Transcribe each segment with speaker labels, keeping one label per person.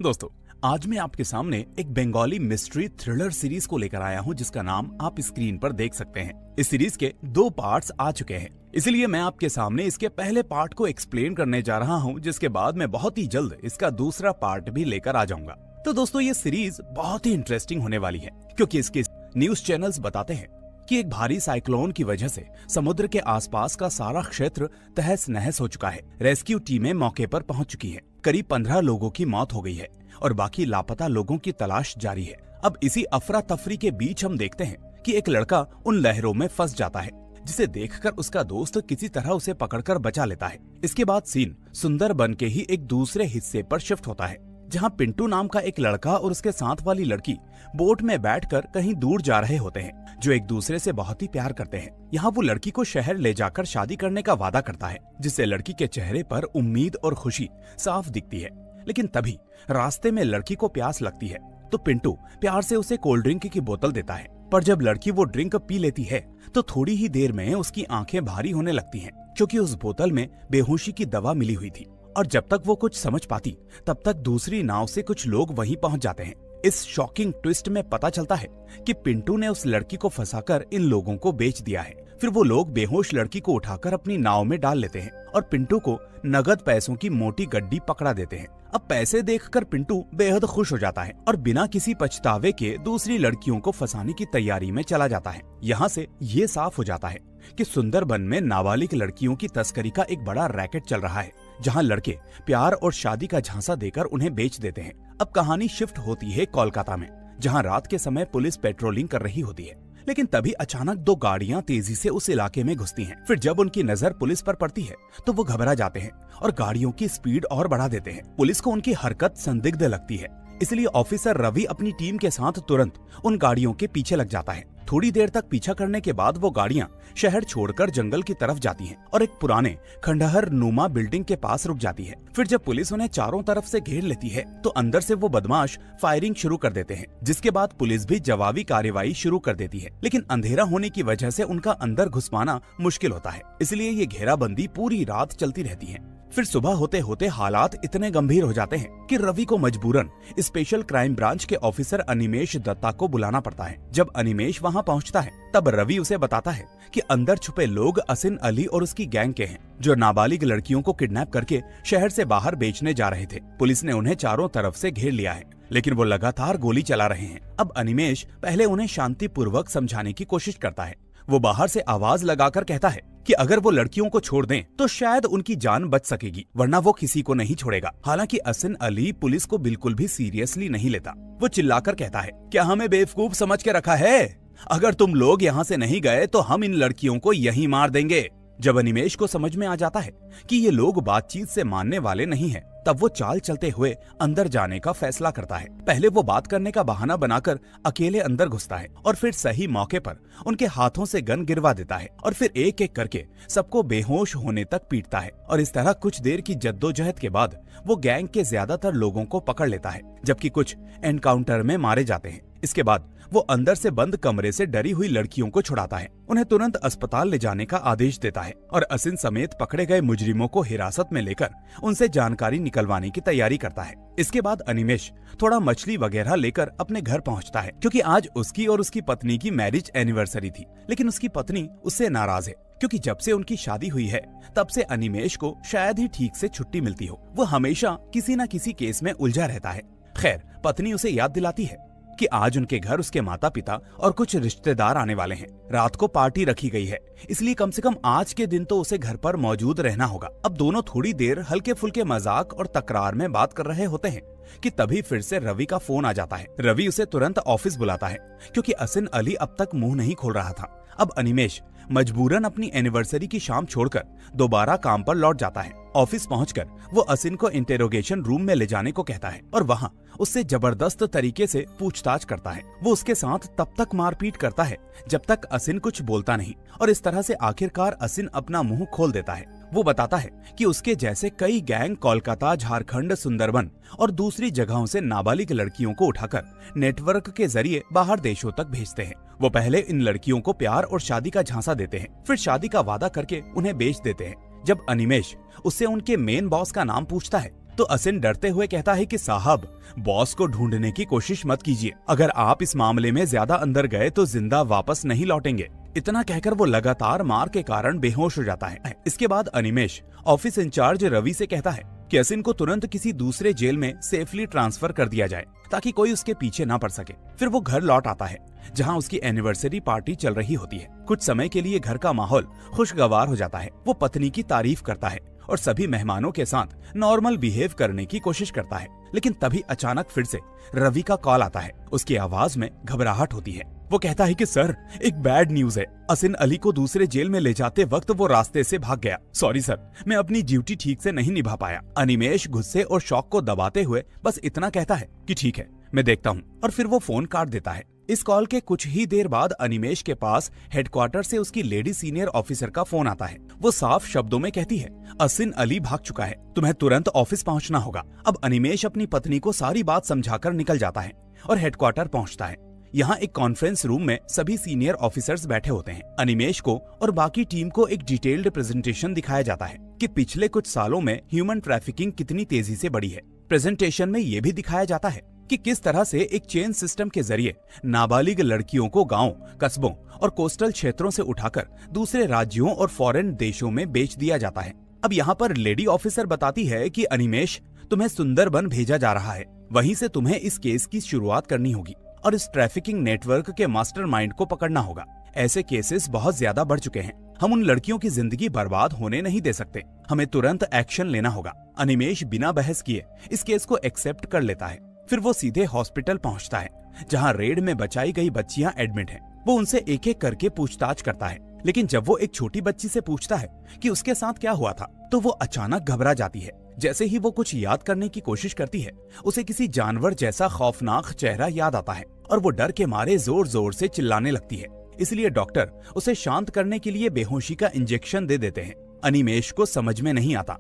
Speaker 1: दोस्तों, आज मैं आपके सामने एक बंगाली मिस्ट्री थ्रिलर सीरीज को लेकर आया हूं जिसका नाम आप स्क्रीन पर देख सकते हैं। इस सीरीज के 2 पार्ट्स आ चुके हैं, इसलिए मैं आपके सामने इसके पहले पार्ट को एक्सप्लेन करने जा रहा हूं, जिसके बाद मैं बहुत ही जल्द इसका दूसरा पार्ट भी लेकर आ जाऊंगा। तो दोस्तों, ये सीरीज बहुत ही इंटरेस्टिंग होने वाली है, क्योंकि इसके न्यूज चैनल्स बताते हैं कि एक भारी साइक्लोन की वजह से समुद्र के आसपास का सारा क्षेत्र तहस नहस हो चुका है। रेस्क्यू टीमें मौके पर पहुंच चुकी है। करीब 15 लोगों की मौत हो गई है और बाकी लापता लोगों की तलाश जारी है। अब इसी अफरा तफरी के बीच हम देखते हैं कि एक लड़का उन लहरों में फंस जाता है, जिसे देखकर उसका दोस्त किसी तरह उसे पकड़कर बचा लेता है। इसके बाद सीन सुंदरबन के ही एक दूसरे हिस्से पर शिफ्ट होता है, जहां पिंटू नाम का एक लड़का और उसके साथ वाली लड़की बोट में बैठकर कहीं दूर जा रहे होते हैं, जो एक दूसरे से बहुत ही प्यार करते हैं। यहाँ वो लड़की को शहर ले जाकर शादी करने का वादा करता है, जिससे लड़की के चेहरे पर उम्मीद और खुशी साफ दिखती है। लेकिन तभी रास्ते में लड़की को प्यास लगती है, तो पिंटू प्यार से उसे कोल्ड ड्रिंक की बोतल देता है। पर जब लड़की वो ड्रिंक पी लेती है, तो थोड़ी ही देर में उसकी आंखें भारी होने लगती हैं, क्योंकि उस बोतल में बेहोशी की दवा मिली हुई थी। और जब तक वो कुछ समझ पाती, तब तक दूसरी नाव से कुछ लोग वहीं पहुंच जाते हैं। इस शॉकिंग ट्विस्ट में पता चलता है कि पिंटू ने उस लड़की को फंसाकर इन लोगों को बेच दिया है। फिर वो लोग बेहोश लड़की को उठाकर अपनी नाव में डाल लेते हैं और पिंटू को नगद पैसों की मोटी गड्डी पकड़ा देते हैं। अब पैसे देखकर पिंटू बेहद खुश हो जाता है और बिना किसी पछतावे के दूसरी लड़कियों को फंसाने की तैयारी में चला जाता है। यहाँ से ये साफ हो जाता है कि सुंदरबन में नाबालिग लड़कियों की तस्करी का एक बड़ा रैकेट चल रहा है, जहाँ लड़के प्यार और शादी का झांसा देकर उन्हें बेच देते हैं। अब कहानी शिफ्ट होती है कोलकाता में, जहाँ रात के समय पुलिस पेट्रोलिंग कर रही होती है। लेकिन तभी अचानक 2 गाड़ियां तेजी से उस इलाके में घुसती हैं। फिर जब उनकी नजर पुलिस पर पड़ती है, तो वो घबरा जाते हैं और गाड़ियों की स्पीड और बढ़ा देते हैं। पुलिस को उनकी हरकत संदिग्ध लगती है, इसलिए ऑफिसर रवि अपनी टीम के साथ तुरंत उन गाड़ियों के पीछे लग जाता है। थोड़ी देर तक पीछा करने के बाद वो गाड़ियां शहर छोड़कर जंगल की तरफ जाती हैं और एक पुराने खंडहर नुमा बिल्डिंग के पास रुक जाती है। फिर जब पुलिस उन्हें चारों तरफ से घेर लेती है, तो अंदर से वो बदमाश फायरिंग शुरू कर देते हैं, जिसके बाद पुलिस भी जवाबी कार्रवाई शुरू कर देती है। लेकिन अंधेरा होने की वजह से उनका अंदर घुस पाना मुश्किल होता है, इसलिए ये घेराबंदी पूरी रात चलती रहती है। फिर सुबह होते होते हालात इतने गंभीर हो जाते हैं कि रवि को मजबूरन स्पेशल क्राइम ब्रांच के ऑफिसर अनिमेश दत्ता को बुलाना पड़ता है। जब अनिमेश वहां पहुंचता है, तब रवि उसे बताता है कि अंदर छुपे लोग असिन अली और उसकी गैंग के हैं, जो नाबालिग लड़कियों को किडनैप करके शहर से बाहर बेचने जा रहे थे। पुलिस ने उन्हें चारों तरफ से घेर लिया है, लेकिन वो लगातार गोली चला रहे हैं। अब अनिमेश पहले उन्हें शांतिपूर्वक समझाने की कोशिश करता है। वो बाहर से आवाज लगाकर कहता है कि अगर वो लड़कियों को छोड़ दें, तो शायद उनकी जान बच सकेगी, वरना वो किसी को नहीं छोड़ेगा। हालांकि असिन अली पुलिस को बिल्कुल भी सीरियसली नहीं लेता। वो चिल्लाकर कहता है, क्या हमें बेवकूफ समझ के रखा है? अगर तुम लोग यहाँ से नहीं गए तो हम इन लड़कियों को यहीं मार देंगे। जब अनिमेश को समझ में आ जाता है कि ये लोग बातचीत से मानने वाले नहीं हैं, तब वो चाल चलते हुए अंदर जाने का फैसला करता है। पहले वो बात करने का बहाना बनाकर अकेले अंदर घुसता है और फिर सही मौके पर उनके हाथों से गन गिरवा देता है और फिर एक एक करके सबको बेहोश होने तक पीटता है। और इस तरह कुछ देर की जद्दोजहद के बाद वो गैंग के ज्यादातर लोगों को पकड़ लेता है, जबकि कुछ एनकाउंटर में मारे जाते हैं। इसके बाद वो अंदर से बंद कमरे से डरी हुई लड़कियों को छुड़ाता है, उन्हें तुरंत अस्पताल ले जाने का आदेश देता है और असिन समेत पकड़े गए मुजरिमों को हिरासत में लेकर उनसे जानकारी निकलवाने की तैयारी करता है। इसके बाद अनिमेश थोड़ा मछली वगैरह लेकर अपने घर पहुंचता है, क्योंकि आज उसकी और उसकी पत्नी की मैरिज एनिवर्सरी थी। लेकिन उसकी पत्नी उससे नाराज है, क्योंकि जब से उनकी शादी हुई है, तब से अनिमेश को शायद ही ठीक से छुट्टी मिलती हो। वो हमेशा किसी न किसी केस में उलझा रहता है। खैर, पत्नी उसे याद दिलाती है कि आज उनके घर उसके माता पिता और कुछ रिश्तेदार आने वाले हैं। रात को पार्टी रखी गई है, इसलिए कम से कम आज के दिन तो उसे घर पर मौजूद रहना होगा। अब दोनों थोड़ी देर हल्के फुल्के मजाक और तकरार में बात कर रहे होते हैं कि तभी फिर से रवि का फोन आ जाता है। रवि उसे तुरंत ऑफिस बुलाता है, क्योंकि असिन अली अब तक मुंह नहीं खोल रहा था। अब अनिमेश मजबूरन अपनी एनिवर्सरी की शाम छोड़कर दोबारा काम पर लौट जाता है। ऑफिस पहुंचकर वो असिन को इंटेरोगेशन रूम में ले जाने को कहता है और वहां उससे जबरदस्त तरीके से पूछताछ करता है। वो उसके साथ तब तक मारपीट करता है जब तक असिन कुछ बोलता नहीं, और इस तरह से आखिरकार असिन अपना मुंह खोल देता है। वो बताता है कि उसके जैसे कई गैंग कोलकाता, झारखंड, सुंदरबन और दूसरी जगहों से नाबालिग लड़कियों को उठाकर नेटवर्क के जरिए बाहर देशों तक भेजते हैं। वो पहले इन लड़कियों को प्यार और शादी का झांसा देते हैं, फिर शादी का वादा करके उन्हें बेच देते हैं। जब अनिमेश उससे उनके मेन बॉस का नाम पूछता है, तो असिन डरते हुए कहता है कि साहब, बॉस को ढूंढने की कोशिश मत कीजिए। अगर आप इस मामले में ज्यादा अंदर गए तो जिंदा वापस नहीं लौटेंगे। इतना कहकर वो लगातार मार के कारण बेहोश हो जाता है। इसके बाद अनिमेश ऑफिस इंचार्ज रवि से कहता है कि असिन को तुरंत किसी दूसरे जेल में सेफली ट्रांसफर कर दिया जाए ताकि कोई उसके पीछे ना पड़ सके। फिर वो घर लौट आता है जहां उसकी एनिवर्सरी पार्टी चल रही होती है। कुछ समय के लिए घर का माहौल खुशगवार हो जाता है। वो पत्नी की तारीफ करता है और सभी मेहमानों के साथ नॉर्मल बिहेव करने की कोशिश करता है। लेकिन तभी अचानक फिर से रवि का कॉल आता है। उसकी आवाज में घबराहट होती है। वो कहता है कि सर, एक बैड न्यूज है। असिन अली को दूसरे जेल में ले जाते वक्त वो रास्ते से भाग गया। सॉरी सर, मैं अपनी ड्यूटी ठीक से नहीं निभा पाया। अनिमेश गुस्से और शौक को दबाते हुए बस इतना कहता है कि ठीक है, मैं देखता हूँ, और फिर वो फोन काट देता है। इस कॉल के कुछ ही देर बाद अनिमेश के पास हेडक्वार्टर से उसकी लेडी सीनियर ऑफिसर का फोन आता है। वो साफ शब्दों में कहती है, असिन अली भाग चुका है, तुम्हें तुरंत ऑफिस पहुंचना होगा। अब अनिमेश अपनी पत्नी को सारी बात समझाकर निकल जाता है और हेडक्वार्टर पहुंचता है। यहाँ एक कॉन्फ्रेंस रूम में सभी सीनियर ऑफिसर्स बैठे होते हैं। अनिमेश को और बाकी टीम को एक डिटेल्ड प्रेजेंटेशन दिखाया जाता है कि पिछले कुछ सालों में ह्यूमन ट्रैफिकिंग कितनी तेजी से बढ़ी है। प्रेजेंटेशन में ये भी दिखाया जाता है कि किस तरह से एक चेन सिस्टम के जरिए नाबालिग लड़कियों को गांव, कस्बों और कोस्टल क्षेत्रों से उठाकर दूसरे राज्यों और फॉरेन देशों में बेच दिया जाता है। अब यहाँ पर लेडी ऑफिसर बताती है कि अनिमेश, तुम्हें सुंदरबन भेजा जा रहा है। वहीं से तुम्हें इस केस की शुरुआत करनी होगी और इस ट्रैफिकिंग नेटवर्क के मास्टरमाइंड को पकड़ना होगा। ऐसे केसेस बहुत ज्यादा बढ़ चुके हैं। हम उन लड़कियों की जिंदगी बर्बाद होने नहीं दे सकते। हमें तुरंत एक्शन लेना होगा। अनिमेश बिना बहस किए इस केस को एक्सेप्ट कर लेता है। फिर वो सीधे हॉस्पिटल पहुंचता है जहां रेड में बचाई गई बच्चियां एडमिट हैं। वो उनसे एक एक करके पूछताछ करता है, लेकिन जब वो एक छोटी बच्ची से पूछता है कि उसके साथ क्या हुआ था, तो वो अचानक घबरा जाती है। जैसे ही वो कुछ याद करने की कोशिश करती है, उसे किसी जानवर जैसा खौफनाक चेहरा याद आता है और वो डर के मारे जोर जोर से चिल्लाने लगती है। इसलिए डॉक्टर उसे शांत करने के लिए बेहोशी का इंजेक्शन दे देते हैं। अनिमेश को समझ में नहीं आता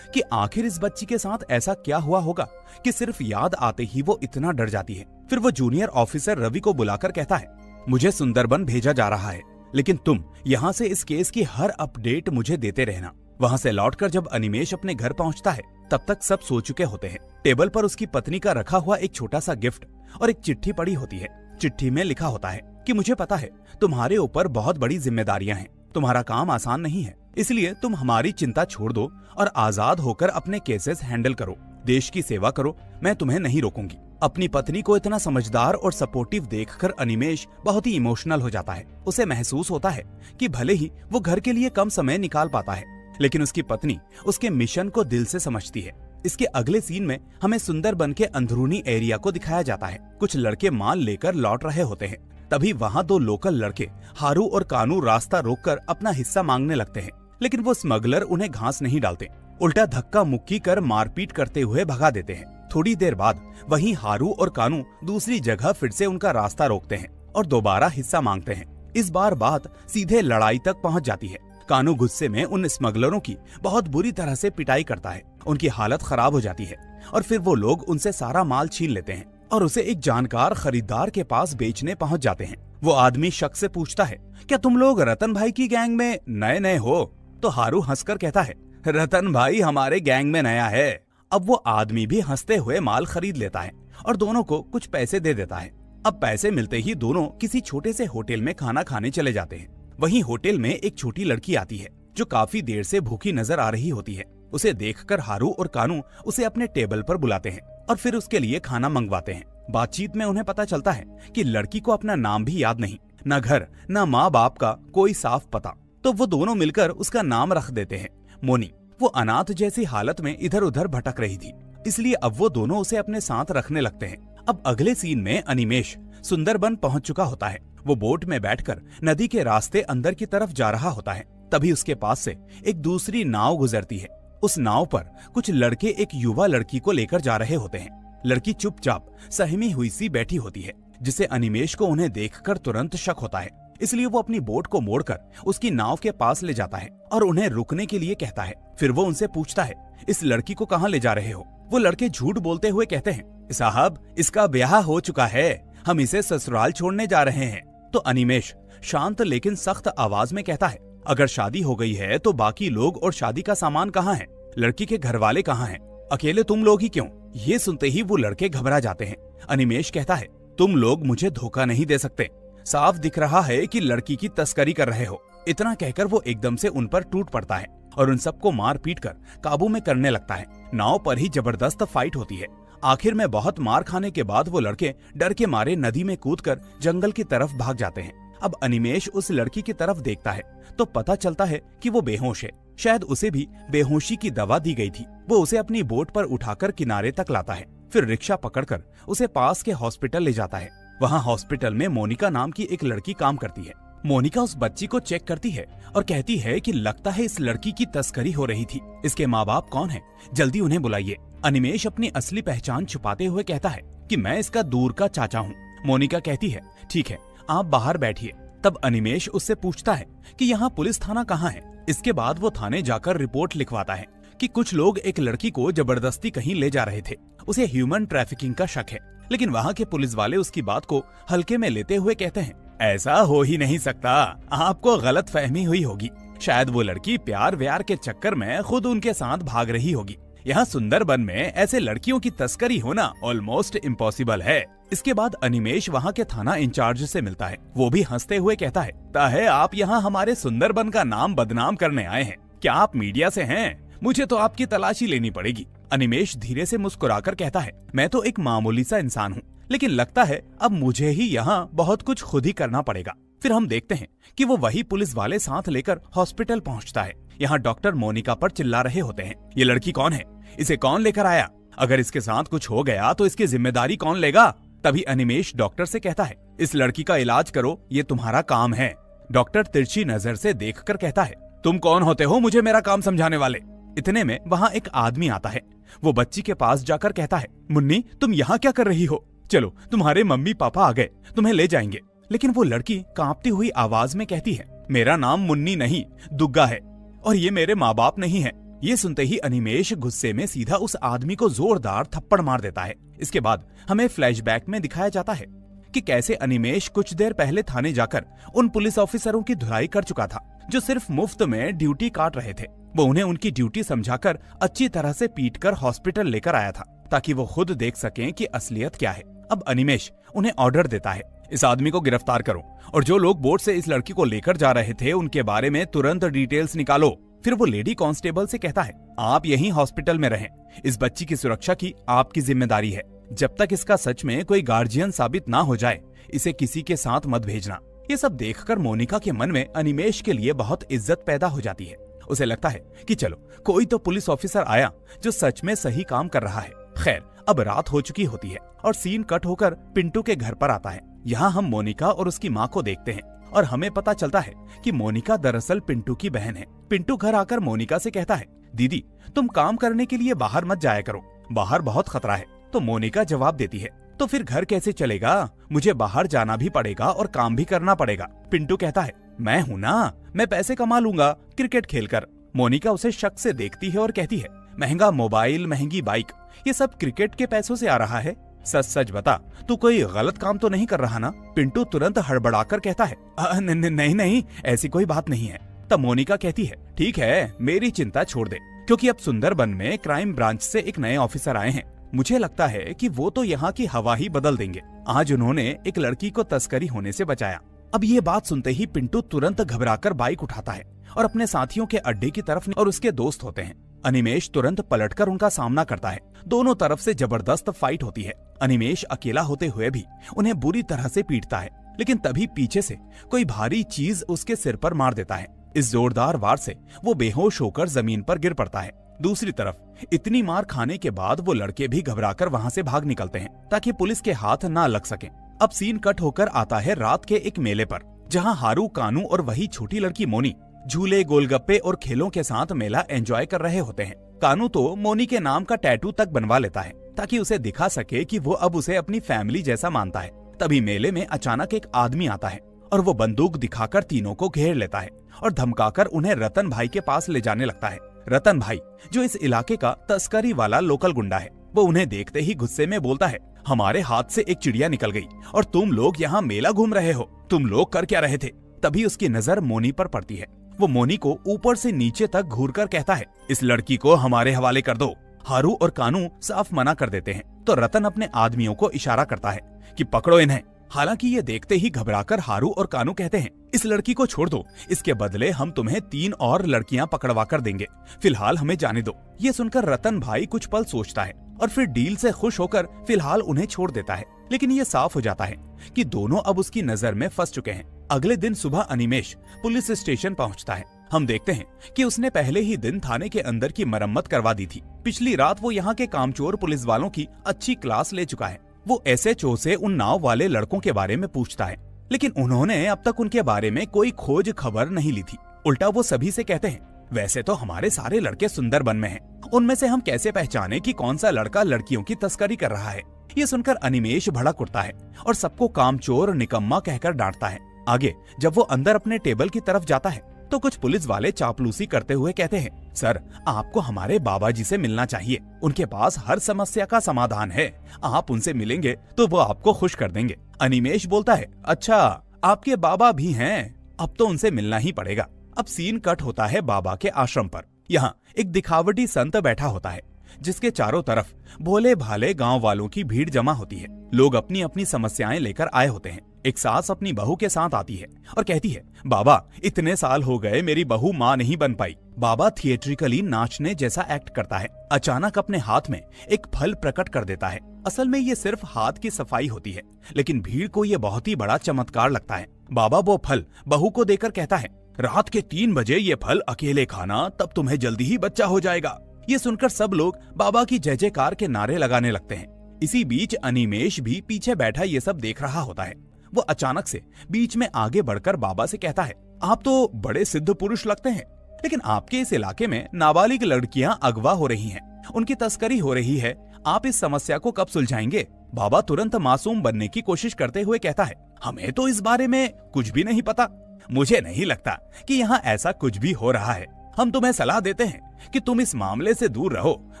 Speaker 1: कि आखिर इस बच्ची के साथ ऐसा क्या हुआ होगा कि सिर्फ याद आते ही वो इतना डर जाती है। फिर वो जूनियर ऑफिसर रवि को बुलाकर कहता है, मुझे सुंदरबन भेजा जा रहा है, लेकिन तुम यहाँ से इस केस की हर अपडेट मुझे देते रहना। वहाँ से लौटकर जब अनिमेश अपने घर पहुँचता है, तब तक सब सो चुके होते हैं। टेबल पर उसकी पत्नी का रखा हुआ एक छोटा सा गिफ्ट और एक चिट्ठी पड़ी होती है। चिट्ठी में लिखा होता है कि मुझे पता है तुम्हारे ऊपर बहुत बड़ी जिम्मेदारियां हैं, तुम्हारा काम आसान नहीं है, इसलिए तुम हमारी चिंता छोड़ दो और आजाद होकर अपने केसेस हैंडल करो, देश की सेवा करो, मैं तुम्हें नहीं रोकूंगी। अपनी पत्नी को इतना समझदार और सपोर्टिव देखकर अनिमेश बहुत ही इमोशनल हो जाता है। उसे महसूस होता है कि भले ही वो घर के लिए कम समय निकाल पाता है, लेकिन उसकी पत्नी उसके मिशन को दिल से समझती है। इसके अगले सीन में हमें सुंदरबन के अंदरूनी एरिया को दिखाया जाता है। कुछ लड़के माल लेकर लौट रहे होते हैं। तभी वहाँ दो लोकल लड़के हारू और कानू रास्ता रोककर अपना हिस्सा मांगने लगते हैं, लेकिन वो स्मगलर उन्हें घास नहीं डालते, उल्टा धक्का मुक्की कर मारपीट करते हुए भगा देते हैं। थोड़ी देर बाद वहीं हारू और कानू दूसरी जगह फिर से उनका रास्ता रोकते हैं और दोबारा हिस्सा मांगते हैं। इस बार बात सीधे लड़ाई तक पहुंच जाती है। कानू गुस्से में उन स्मगलरों की बहुत बुरी तरह से पिटाई करता है। उनकी हालत खराब हो जाती है और फिर वो लोग उनसे सारा माल छीन लेते हैं और उसे एक जानकार खरीदार के पास बेचने पहुंच जाते हैं। वो आदमी शख्स से पूछता है, क्या तुम लोग रतन भाई की गैंग में नए नए हो? तो हारू हंसकर कहता है, रतन भाई हमारे गैंग में नया है। अब वो आदमी भी हंसते हुए माल खरीद लेता है और दोनों को कुछ पैसे दे देता है। अब पैसे मिलते ही दोनों किसी छोटे से होटल में खाना खाने चले जाते हैं। वहीं होटल में एक छोटी लड़की आती है जो काफी देर से भूखी नजर आ रही होती है। उसे देखकर हारू और कानू उसे अपने टेबल पर बुलाते हैं और फिर उसके लिए खाना मंगवाते हैं। बातचीत में उन्हें पता चलता है कि लड़की को अपना नाम भी याद नहीं, न घर न माँ बाप का कोई साफ पता। तो वो दोनों मिलकर उसका नाम रख देते हैं मोनी। वो अनाथ जैसी हालत में इधर उधर भटक रही थी, इसलिए अब वो दोनों उसे अपने साथ रखने लगते हैं। अब अगले सीन में अनिमेश सुंदरबन पहुंच चुका होता है। वो बोट में बैठकर नदी के रास्ते अंदर की तरफ जा रहा होता है। तभी उसके पास से एक दूसरी नाव गुजरती है। उस नाव पर कुछ लड़के एक युवा लड़की को लेकर जा रहे होते हैं। लड़की चुपचाप सहमी हुई सी बैठी होती है, जिसे अनिमेश को उन्हें देखकर तुरंत शक होता है। इसलिए वो अपनी बोट को मोड़कर उसकी नाव के पास ले जाता है और उन्हें रुकने के लिए कहता है। फिर वो उनसे पूछता है, इस लड़की को कहाँ ले जा रहे हो? वो लड़के झूठ बोलते हुए कहते हैं, साहब इसका ब्याह हो चुका है, हम इसे ससुराल छोड़ने जा रहे हैं। तो अनिमेश शांत लेकिन सख्त आवाज में कहता है, अगर शादी हो गई है तो बाकी लोग और शादी का सामान कहाँ है? लड़की के घर वाले कहाँ हैं? अकेले तुम लोग ही क्यों? ये सुनते ही वो लड़के घबरा जाते हैं। अनिमेष कहता है, तुम लोग मुझे धोखा नहीं दे सकते, साफ दिख रहा है कि लड़की की तस्करी कर रहे हो। इतना कहकर वो एकदम से उन पर टूट पड़ता है और उन सबको मार पीट कर काबू में करने लगता है। नाव पर ही जबरदस्त फाइट होती है। आखिर में बहुत मार खाने के बाद वो लड़के डर के मारे नदी में कूदकर जंगल की तरफ भाग जाते हैं। अब अनिमेष उस लड़की की तरफ देखता है तो पता चलता है कि वो बेहोश है। शायद उसे भी बेहोशी की दवा दी गई थी। वो उसे अपनी बोट पर उठाकर किनारे तक लाता है, फिर रिक्शा पकड़कर उसे पास के हॉस्पिटल ले जाता है। वहाँ हॉस्पिटल में मोनिका नाम की एक लड़की काम करती है। मोनिका उस बच्ची को चेक करती है और कहती है कि लगता है इस लड़की की तस्करी हो रही थी। इसके माँ बाप कौन है, जल्दी उन्हें बुलाइए। अनिमेष अपनी असली पहचान छुपाते हुए कहता है कि मैं इसका दूर का चाचा हूँ। मोनिका कहती है, ठीक है, आप बाहर बैठिए। तब अनिमेष उससे पूछता है कि यहाँ पुलिस थाना कहाँ है। इसके बाद वो थाने जाकर रिपोर्ट लिखवाता है कि कुछ लोग एक लड़की को जबरदस्ती कहीं ले जा रहे थे। उसे ह्यूमन ट्रैफिकिंग का शक है, लेकिन वहाँ के पुलिस वाले उसकी बात को हल्के में लेते हुए कहते हैं, ऐसा हो ही नहीं सकता, आपको गलत फहमी हुई होगी। शायद वो लड़की प्यार व्यार के चक्कर में खुद उनके साथ भाग रही होगी। यहाँ सुंदरबन में ऐसे लड़कियों की तस्करी होना ऑलमोस्ट इम्पॉसिबल है। इसके बाद अनिमेष वहाँ के थाना इंचार्ज से मिलता है। वो भी हंसते हुए कहता है, ताहे आप यहाँ हमारे सुंदरबन का नाम बदनाम करने आए हैं? क्या आप मीडिया से हैं? मुझे तो आपकी तलाशी लेनी पड़ेगी। अनिमेष धीरे से मुस्कुराकर कहता है, मैं तो एक मामूली सा इंसान हूँ, लेकिन लगता है अब मुझे ही यहाँ बहुत कुछ खुद ही करना पड़ेगा। फिर हम देखते हैं कि वो वही पुलिस वाले साथ लेकर हॉस्पिटल पहुँचता है। यहाँ डॉक्टर मोनिका पर चिल्ला रहे होते हैं, ये लड़की कौन है? इसे कौन लेकर आया? अगर इसके साथ कुछ हो गया तो इसकी जिम्मेदारी कौन लेगा? तभी अनिमेष डॉक्टर से कहता है, इस लड़की का इलाज करो, ये तुम्हारा काम है। डॉक्टर तिरछी नजर से देखकर कहता है, तुम कौन होते हो मुझे मेरा काम समझाने वाले? इतने में वहाँ एक आदमी आता है। वो बच्ची के पास जाकर कहता है, मुन्नी तुम यहाँ क्या कर रही हो? चलो तुम्हारे मम्मी पापा आ गए, तुम्हें ले जाएंगे। लेकिन वो लड़की कांपती हुई आवाज में कहती है, मेरा नाम मुन्नी नहीं दुग्गा है और ये मेरे माँ बाप नहीं है। ये सुनते ही अनिमेष गुस्से में सीधा उस आदमी को जोरदार थप्पड़ मार देता है। इसके बाद हमें फ्लैशबैक में दिखाया जाता है कि कैसे अनिमेष कुछ देर पहले थाने जाकर उन पुलिस ऑफिसरों की धुलाई कर चुका था जो सिर्फ मुफ्त में ड्यूटी काट रहे थे। वो उन्हें उनकी ड्यूटी समझाकर अच्छी तरह से पीटकर हॉस्पिटल लेकर आया था ताकि वो खुद देख सकें कि असलियत क्या है। अब अनिमेष उन्हें ऑर्डर देता है, इस आदमी को गिरफ्तार करो और जो लोग बोट से इस लड़की को लेकर जा रहे थे उनके बारे में तुरंत डिटेल्स निकालो। फिर वो लेडी कांस्टेबल से कहता है, आप यहीं हॉस्पिटल में रहें, इस बच्ची की सुरक्षा की आपकी जिम्मेदारी है। जब तक इसका सच में कोई गार्जियन साबित ना हो जाए इसे किसी के साथ मत भेजना। ये सब देखकर मोनिका के मन में अनिमेष के लिए बहुत इज्जत पैदा हो जाती है। उसे लगता है कि चलो कोई तो पुलिस ऑफिसर आया जो सच में सही काम कर रहा है। खैर अब रात हो चुकी होती है और सीन कट होकर पिंटू के घर पर आता है। यहाँ हम मोनिका और उसकी माँ को देखते हैं और हमें पता चलता है कि मोनिका दरअसल पिंटू की बहन है। पिंटू घर आकर मोनिका से कहता है, दीदी तुम काम करने के लिए बाहर मत जाया करो, बाहर बहुत खतरा है। तो मोनिका जवाब देती है, तो फिर घर कैसे चलेगा? मुझे बाहर जाना भी पड़ेगा और काम भी करना पड़ेगा। पिंटू कहता है, मैं हूँ ना, मैं पैसे कमा लूंगा क्रिकेट खेलकर। मोनिका उसे शक से देखती है और कहती है, महंगा मोबाइल, महंगी बाइक, ये सब क्रिकेट के पैसों से आ रहा है? सच सच बता, तू कोई गलत काम तो नहीं कर रहा ना? पिंटू तुरंत हड़बड़ाकर कहता है, नहीं नहीं, ऐसी कोई बात नहीं है। तब मोनिका कहती है, ठीक है मेरी चिंता छोड़ दे, क्योंकि अब सुंदरबन में क्राइम ब्रांच से एक नए ऑफिसर आए हैं। मुझे लगता है कि वो तो यहाँ की हवा ही बदल देंगे। आज उन्होंने एक लड़की को तस्करी होने से बचाया। अब ये बात सुनते ही पिंटू तुरंत घबराकर बाइक उठाता है और अपने साथियों के अड्डे की तरफ और उसके दोस्त होते हैं। अनिमेष तुरंत पलटकर उनका सामना करता है। दोनों तरफ से जबरदस्त फाइट होती है। अनिमेष अकेला होते हुए भी उन्हें बुरी तरह से पीटता है, लेकिन तभी पीछे से कोई भारी चीज उसके सिर पर मार देता है। इस जोरदार वार से वो बेहोश होकर जमीन पर गिर पड़ता है। दूसरी तरफ इतनी मार खाने के बाद वो लड़के भी घबराकर वहाँ से भाग निकलते हैं ताकि पुलिस के हाथ ना लग सके। अब सीन कट होकर आता है रात के एक मेले पर, जहाँ हारू, कानू और वही छोटी लड़की मोनी झूले, गोलगप्पे और खेलों के साथ मेला एंजॉय कर रहे होते हैं। कानू तो मोनी के नाम का टैटू तक बनवा लेता है ताकि उसे दिखा सके कि वो अब उसे अपनी फैमिली जैसा मानता है। तभी मेले में अचानक एक आदमी आता है और वो बंदूक दिखाकर तीनों को घेर लेता है और धमकाकर उन्हें रतन भाई के पास ले जाने लगता है। रतन भाई जो इस इलाके का तस्करी वाला लोकल गुंडा है, वो उन्हें देखते ही गुस्से में बोलता है, हमारे हाथ से एक चिड़िया निकल गई और तुम लोग यहाँ मेला घूम रहे हो, तुम लोग कर क्या रहे थे? तभी उसकी नजर मोनी पर पड़ती है। वो मोनी को ऊपर से नीचे तक घूरकर कहता है, इस लड़की को हमारे हवाले कर दो, हारू और कानू साफ मना कर देते हैं तो रतन अपने आदमियों को इशारा करता है कि पकड़ो इन्हें। हालांकि ये देखते ही घबराकर हारू और कानू कहते हैं इस लड़की को छोड़ दो, इसके बदले हम तुम्हें 3 और लड़कियां पकड़वा कर देंगे, फिलहाल हमें जाने दो। ये सुनकर रतन भाई कुछ पल सोचता है और फिर डील से खुश होकर फिलहाल उन्हें छोड़ देता है। लेकिन ये साफ हो जाता है कि दोनों अब उसकी नजर में फंस चुके हैं। अगले दिन सुबह अनिमेष पुलिस स्टेशन पहुंचता है। हम देखते हैं कि उसने पहले ही दिन थाने के अंदर की मरम्मत करवा दी थी। पिछली रात वो यहाँ के कामचोर पुलिस वालों की अच्छी क्लास ले चुका है। वो SHO से उन नाव वाले लड़कों के बारे में पूछता है, लेकिन उन्होंने अब तक उनके बारे में कोई खोज खबर नहीं ली थी। उल्टा वो सभी से कहते हैं वैसे तो हमारे सारे लड़के सुंदरबन में हैं, उनमें से हम कैसे पहचाने कि कौन सा लड़का लड़कियों की तस्करी कर रहा है। ये सुनकर अनिमेष भड़क उठता है और सबको कामचोर और निकम्मा कहकर डांटता है। आगे जब वो अंदर अपने टेबल की तरफ जाता है तो कुछ पुलिस वाले चापलूसी करते हुए कहते हैं सर, आपको हमारे बाबा जी से मिलना चाहिए, उनके पास हर समस्या का समाधान है, आप उनसे मिलेंगे तो वो आपको खुश कर देंगे। अनिमेष बोलता है अच्छा, आपके बाबा भी हैं, अब तो उनसे मिलना ही पड़ेगा। अब सीन कट होता है बाबा के आश्रम पर। यहाँ एक दिखावटी संत बैठा होता है जिसके चारों तरफ भोले भाले गांव वालों की भीड़ जमा होती है। लोग अपनी अपनी समस्याएं लेकर आए होते हैं। एक सास अपनी बहू के साथ आती है और कहती है बाबा, इतने साल हो गए मेरी बहू माँ नहीं बन पाई। बाबा थिएट्रिकली नाचने जैसा एक्ट करता है। अचानक अपने हाथ में एक फल प्रकट कर देता है। असल में ये सिर्फ हाथ की सफाई होती है, लेकिन भीड़ को ये बहुत ही बड़ा चमत्कार लगता है। बाबा वो फल बहू को देकर कहता है रात के 3 बजे ये फल अकेले खाना, तब तुम्हें जल्दी ही बच्चा हो जाएगा। ये सुनकर सब लोग बाबा की जय जयकार के नारे लगाने लगते हैं। इसी बीच अनिमेष भी पीछे बैठा ये सब देख रहा होता है। वो अचानक से बीच में आगे बढ़कर बाबा से कहता है आप तो बड़े सिद्ध पुरुष लगते हैं, लेकिन आपके इस इलाके में नाबालिग लड़कियां अगवा हो रही हैं, उनकी तस्करी हो रही है, आप इस समस्या को कब सुलझाएंगे? बाबा तुरंत मासूम बनने की कोशिश करते हुए कहता है हमें तो इस बारे में कुछ भी नहीं पता, मुझे नहीं लगता कि यहाँ ऐसा कुछ भी हो रहा है। हम तुम्हें सलाह देते हैं कि तुम इस मामले से दूर रहो,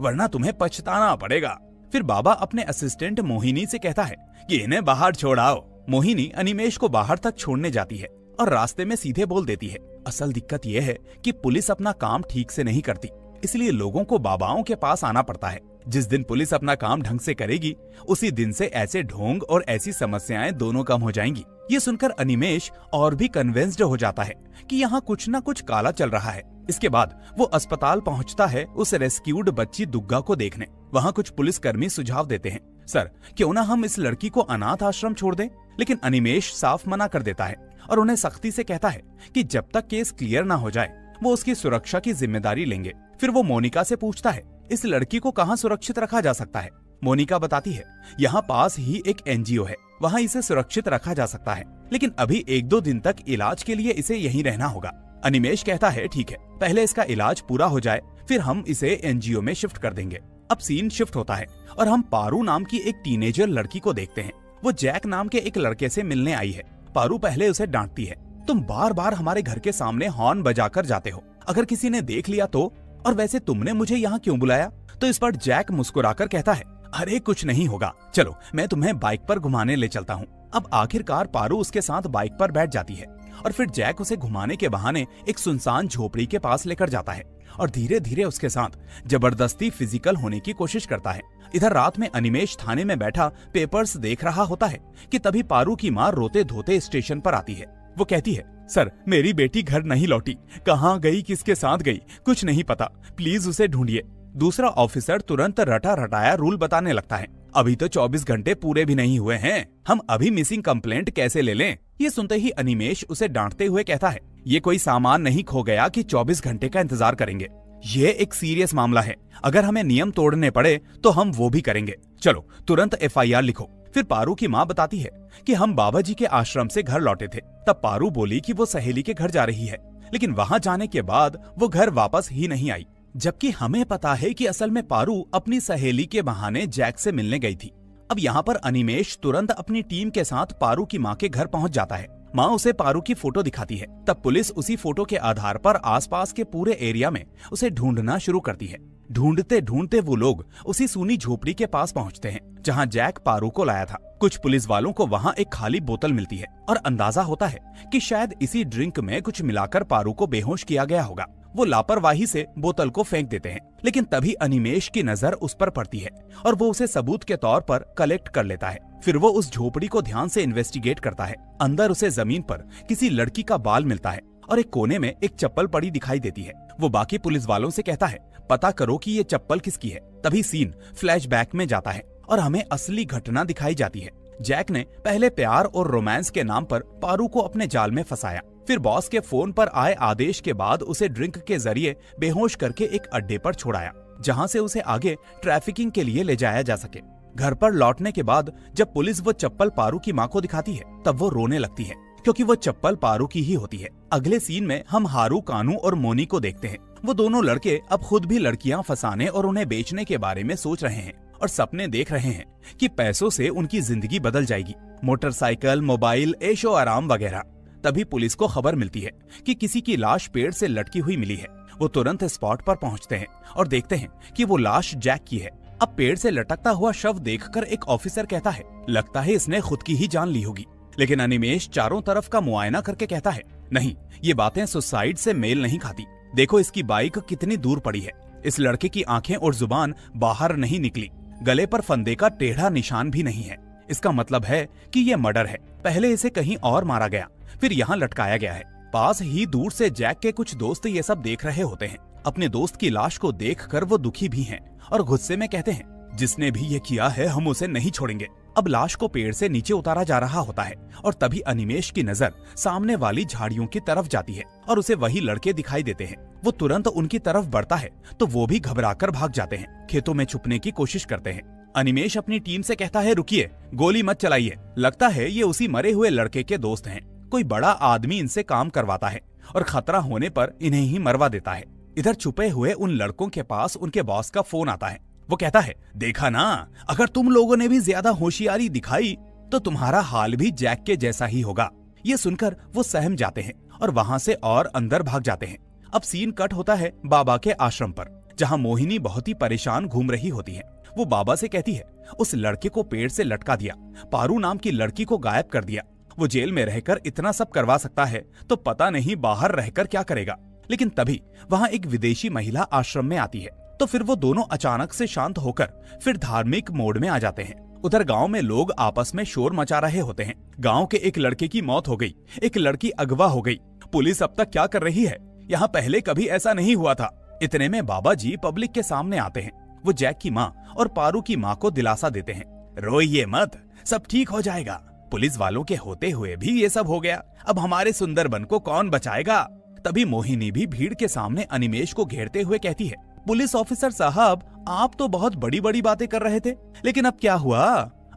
Speaker 1: वरना तुम्हें पछताना पड़ेगा। फिर बाबा अपने असिस्टेंट मोहिनी से कहता है कि इन्हें बाहर छोड़ाओ। मोहिनी अनिमेष को बाहर तक छोड़ने जाती है और रास्ते में सीधे बोल देती है असल दिक्कत यह है कि पुलिस अपना काम ठीक से नहीं करती, इसलिए लोगों को बाबाओं के पास आना पड़ता है। जिस दिन पुलिस अपना काम ढंग से करेगी, उसी दिन से ऐसे ढोंग और ऐसी समस्याएं दोनों कम हो जाएंगी। ये सुनकर अनिमेष और भी कन्विंस्ड हो जाता है कि यहाँ कुछ न कुछ काला चल रहा है। इसके बाद वो अस्पताल पहुँचता है उस रेस्क्यूड बच्ची दुग्गा को देखने। वहाँ कुछ पुलिसकर्मी सुझाव देते हैं सर, क्यों ना हम इस लड़की को अनाथ आश्रम छोड़ दें? लेकिन अनिमेष साफ मना कर देता है और उन्हें सख्ती से कहता है कि जब तक केस क्लियर ना हो जाए वो उसकी सुरक्षा की जिम्मेदारी लेंगे। फिर वो मोनिका से पूछता है इस लड़की को कहाँ सुरक्षित रखा जा सकता है? मोनिका बताती है यहाँ पास ही एक NGO है, वहाँ इसे सुरक्षित रखा जा सकता है, लेकिन अभी 1-2 दिन तक इलाज के लिए इसे यहीं रहना होगा। अनिमेष कहता है ठीक है, पहले इसका इलाज पूरा हो जाए, फिर हम इसे NGO में शिफ्ट कर देंगे। अब सीन शिफ्ट होता है और हम पारू नाम की एक टीनेजर लड़की को देखते हैं। वो जैक नाम के एक लड़के से मिलने आई है। पारू पहले उसे डांटती है तुम बार बार हमारे घर के सामने हॉर्न बजाकर जाते हो, अगर किसी ने देख लिया तो, और वैसे तुमने मुझे यहाँ क्यों बुलाया? तो इस पर जैक मुस्कुराकर कहता है अरे कुछ नहीं होगा, चलो मैं तुम्हें बाइक पर घुमाने ले चलता हूँ। अब आखिरकार पारू उसके साथ बाइक पर बैठ जाती है और फिर जैक उसे घुमाने के बहाने एक सुनसान झोपड़ी के पास लेकर जाता है और धीरे धीरे उसके साथ जबरदस्ती फिजिकल होने की कोशिश करता है। इधर रात में अनिमेष थाने में बैठा पेपर्स देख रहा होता है कि तभी पारू की माँ रोते धोते स्टेशन पर आती है। वो कहती है सर, मेरी बेटी घर नहीं लौटी, कहाँ गई, किसके साथ गई, कुछ नहीं पता, प्लीज उसे ढूंढिए। दूसरा ऑफिसर तुरंत रटा रटाया रूल बताने लगता है अभी तो 24 घंटे पूरे भी नहीं हुए हैं, हम अभी मिसिंग कंप्लेंट कैसे ले लें? ये सुनते ही अनिमेष उसे डांटते हुए कहता है ये कोई सामान नहीं खो गया कि 24 घंटे का इंतजार करेंगे, ये एक सीरियस मामला है, अगर हमें नियम तोड़ने पड़े तो हम वो भी करेंगे, चलो तुरंत FIR लिखो। फिर पारू की माँ बताती है कि हम बाबा जी के आश्रम से घर लौटे थे, तब पारू बोली कि वो सहेली के घर जा रही है, लेकिन वहाँ जाने के बाद वो घर वापस ही नहीं आई, जबकि हमें पता है कि असल में पारू अपनी सहेली के बहाने जैक से मिलने गई थी। अब यहाँ पर अनिमेष तुरंत अपनी टीम के साथ पारू की माँ के घर पहुँच जाता है। माँ उसे पारू की फोटो दिखाती है। तब पुलिस उसी फोटो के आधार पर आसपास के पूरे एरिया में उसे ढूंढना शुरू करती है। ढूंढते ढूंढते वो लोग उसी सूनी झोपड़ी के पास पहुंचते हैं जहां जैक पारू को लाया था। कुछ पुलिस वालों को वहां एक खाली बोतल मिलती है और अंदाजा होता है कि शायद इसी ड्रिंक में कुछ मिलाकर पारू को बेहोश किया गया होगा। वो लापरवाही से बोतल को फेंक देते हैं, लेकिन तभी अनिमेष की नजर उस पर पड़ती है और वो उसे सबूत के तौर पर कलेक्ट कर लेता है। फिर वो उस झोपड़ी को ध्यान से इन्वेस्टिगेट करता है। अंदर उसे जमीन पर किसी लड़की का बाल मिलता है और एक कोने में एक चप्पल पड़ी दिखाई देती है। वो बाकी पुलिस वालों से कहता है, पता करो कि ये चप्पल किसकी है। तभी सीन फ्लैशबैक में जाता है और हमें असली घटना दिखाई जाती है। जैक ने पहले प्यार और रोमांस के नाम पर पारू को अपने जाल में फंसाया, फिर बॉस के फोन पर आए आदेश के बाद उसे ड्रिंक के जरिए बेहोश करके एक अड्डे पर छोड़ाया, जहां से उसे आगे ट्रैफिकिंग के लिए ले जाया जा सके। घर पर लौटने के बाद जब पुलिस वो चप्पल पारू की मां को दिखाती है, तब वो रोने लगती है क्योंकि वो चप्पल पारू की ही होती है। अगले सीन में हम हारू, कानू और मोनी को देखते हैं। वो दोनों लड़के अब खुद भी लड़कियां फंसाने और उन्हें बेचने के बारे में सोच रहे हैं और सपने देख रहे हैं कि पैसों से उनकी जिंदगी बदल जाएगी, मोटरसाइकिल, मोबाइल, ऐशो आराम वगैरह। तभी पुलिस को खबर मिलती है कि किसी की लाश पेड़ से लटकी हुई मिली है। वो तुरंत स्पॉट पर पहुंचते हैं और देखते हैं कि वो लाश जैक की है। अब पेड़ से लटकता हुआ शव देखकर एक ऑफिसर कहता है, लगता है इसने खुद की ही जान ली होगी। लेकिन अनिमेष चारों तरफ का मुआयना करके कहता है, नहीं, ये बातें सुसाइड से मेल नहीं खाती। देखो इसकी बाइक कितनी दूर पड़ी है। इस लड़के की आंखें और जुबान बाहर नहीं निकली, गले पर फंदे का टेढ़ा निशान भी नहीं है। इसका मतलब है कि ये मर्डर है। पहले इसे कहीं और मारा गया, फिर यहाँ लटकाया गया है। पास ही दूर से जैक के कुछ दोस्त ये सब देख रहे होते हैं। अपने दोस्त की लाश को देखकर वो दुखी भी हैं और गुस्से में कहते हैं, जिसने भी ये किया है हम उसे नहीं छोड़ेंगे। अब लाश को पेड़ से नीचे उतारा जा रहा होता है और तभी अनिमेष की नजर सामने वाली झाड़ियों की तरफ जाती है और उसे वही लड़के दिखाई देते हैं। वो तुरंत उनकी तरफ बढ़ता है तो वो भी घबराकर भाग जाते हैं, खेतों में छुपने की कोशिश करते हैं। अनिमेष अपनी टीम से कहता है, रुकिए, गोली मत चलाइए। लगता है ये उसी मरे हुए लड़के के दोस्त हैं। कोई बड़ा आदमी इनसे काम करवाता है और खतरा होने पर इन्हें ही मरवा देता है। इधर छुपे हुए उन लड़कों के पास उनके बॉस का फोन आता है। वो कहता है, देखा ना, अगर तुम लोगों ने भी ज्यादा होशियारी दिखाई तो तुम्हारा हाल भी जैक के जैसा ही होगा। ये सुनकर वो सहम जाते हैं और वहां से और अंदर भाग जाते हैं। अब सीन कट होता है बाबा के आश्रम पर, जहाँ मोहिनी बहुत ही परेशान घूम रही होती है। वो बाबा से कहती है, उस लड़के को पेड़ से लटका दिया, पारू नाम की लड़की को गायब कर दिया। वो जेल में रहकर इतना सब करवा सकता है तो पता नहीं बाहर रहकर क्या करेगा। लेकिन तभी वहाँ एक विदेशी महिला आश्रम में आती है तो फिर वो दोनों अचानक से शांत होकर फिर धार्मिक मोड में आ जाते हैं। उधर गांव में लोग आपस में शोर मचा रहे होते हैं। गांव के एक लड़के की मौत हो गई, एक लड़की अगवा हो गई। पुलिस अब तक क्या कर रही है? यहाँ पहले कभी ऐसा नहीं हुआ था। इतने में बाबा जी पब्लिक के सामने आते हैं। वो जैक की माँ और पारू की माँ को दिलासा देते हैं, रोइए मत, सब ठीक हो जाएगा। पुलिस वालों के होते हुए भी ये सब हो गया, अब हमारे सुंदरबन को कौन बचाएगा? तभी मोहिनी भी भीड़ के सामने अनिमेष को घेरते हुए कहती है, पुलिस ऑफिसर साहब, आप तो बहुत बड़ी बड़ी बातें कर रहे थे, लेकिन अब क्या हुआ?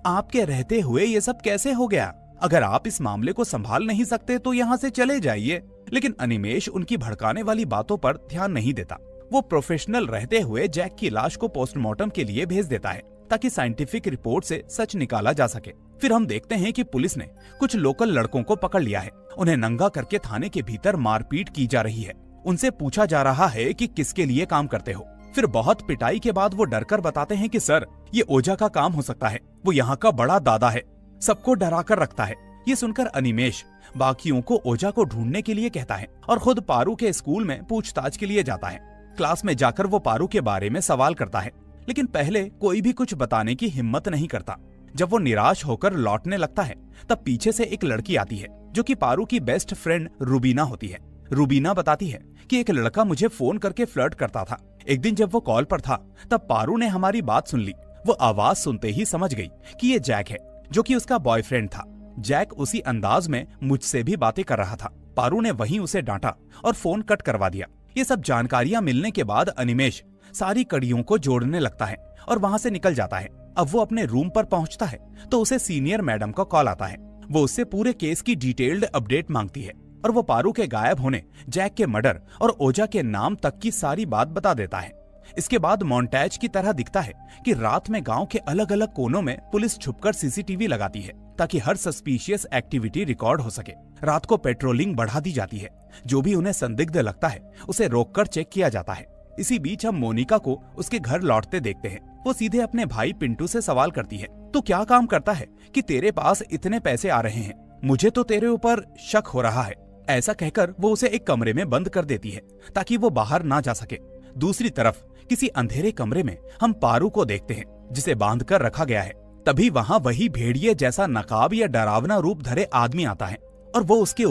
Speaker 1: आपके रहते हुए ये सब कैसे हो गया? अगर आप इस मामले को संभाल नहीं सकते तो यहाँ से चले जाइए। लेकिन अनिमेष उनकी भड़काने वाली बातों पर ध्यान नहीं देता। वो प्रोफेशनल रहते हुए जैक की लाश को पोस्टमार्टम के लिए भेज देता है ताकि साइंटिफिक रिपोर्ट से सच निकाला जा सके। फिर हम देखते हैं कि पुलिस ने कुछ लोकल लड़कों को पकड़ लिया है। उन्हें नंगा करके थाने के भीतर मारपीट की जा रही है। उनसे पूछा जा रहा है कि किसके लिए काम करते हो। फिर बहुत पिटाई के बाद वो डरकर बताते हैं कि सर, ये ओझा का काम हो सकता है। वो यहाँ का बड़ा दादा है, सबको डरा कर रखता है। ये सुनकर अनिमेष बाकियों को ओझा को ढूंढने के लिए कहता है और खुद पारू के स्कूल में पूछताछ के लिए जाता है। क्लास में जाकर वो पारू के बारे में सवाल करता है, लेकिन पहले कोई भी कुछ बताने की हिम्मत नहीं करता। जब वो निराश होकर लौटने लगता है तब पीछे से एक लड़की आती है जो कि पारू की बेस्ट फ्रेंड रूबीना होती है। रूबीना बताती है कि एक लड़का मुझे फोन करके फ्लर्ट करता था। एक दिन जब वो कॉल पर था तब पारू ने हमारी बात सुन ली। वो आवाज सुनते ही समझ गई कि ये जैक है, जो कि उसका बॉयफ्रेंड था। जैक उसी अंदाज में मुझसे भी बातें कर रहा था। पारू ने वहीं उसे डांटा और फोन कट करवा दिया। ये सब जानकारियां मिलने के बाद अनिमेष सारी कड़ियों को जोड़ने लगता है और वहां से निकल जाता है। अब वो अपने रूम पर पहुंचता है तो उसे सीनियर मैडम का कॉल आता है। वो उससे पूरे केस की डिटेल्ड अपडेट मांगती है और वो पारू के गायब होने, जैक के मर्डर और ओझा के नाम तक की सारी बात बता देता है। इसके बाद मोन्टेज की तरह दिखता है कि रात में गांव के अलग अलग कोनों में पुलिस छुपकर सीसीटीवी लगाती है ताकि हर सस्पिशियस एक्टिविटी रिकॉर्ड हो सके। रात को पेट्रोलिंग बढ़ा दी जाती है। जो भी उन्हें संदिग्ध लगता है उसे रोककर चेक किया जाता है। इसी बीच हम मोनिका को उसके घर लौटते देखते हैं। वो सीधे अपने भाई पिंटू से सवाल करती है, तो क्या काम करता है कि तेरे पास इतने पैसे आ रहे हैं? मुझे तो तेरे ऊपर शक हो रहा है। ऐसा कहकर वो उसे एक कमरे में बंद कर देती है ताकि वो बाहर ना जा सके। दूसरी तरफ किसी अंधेरे कमरे में हम पारू को देखते हैं जिसे बांध कर रखा गया है। तभी वहाँ वही भेड़िए जैसा नकाब या डरावना रूप धरे आदमी आता है और वो उसके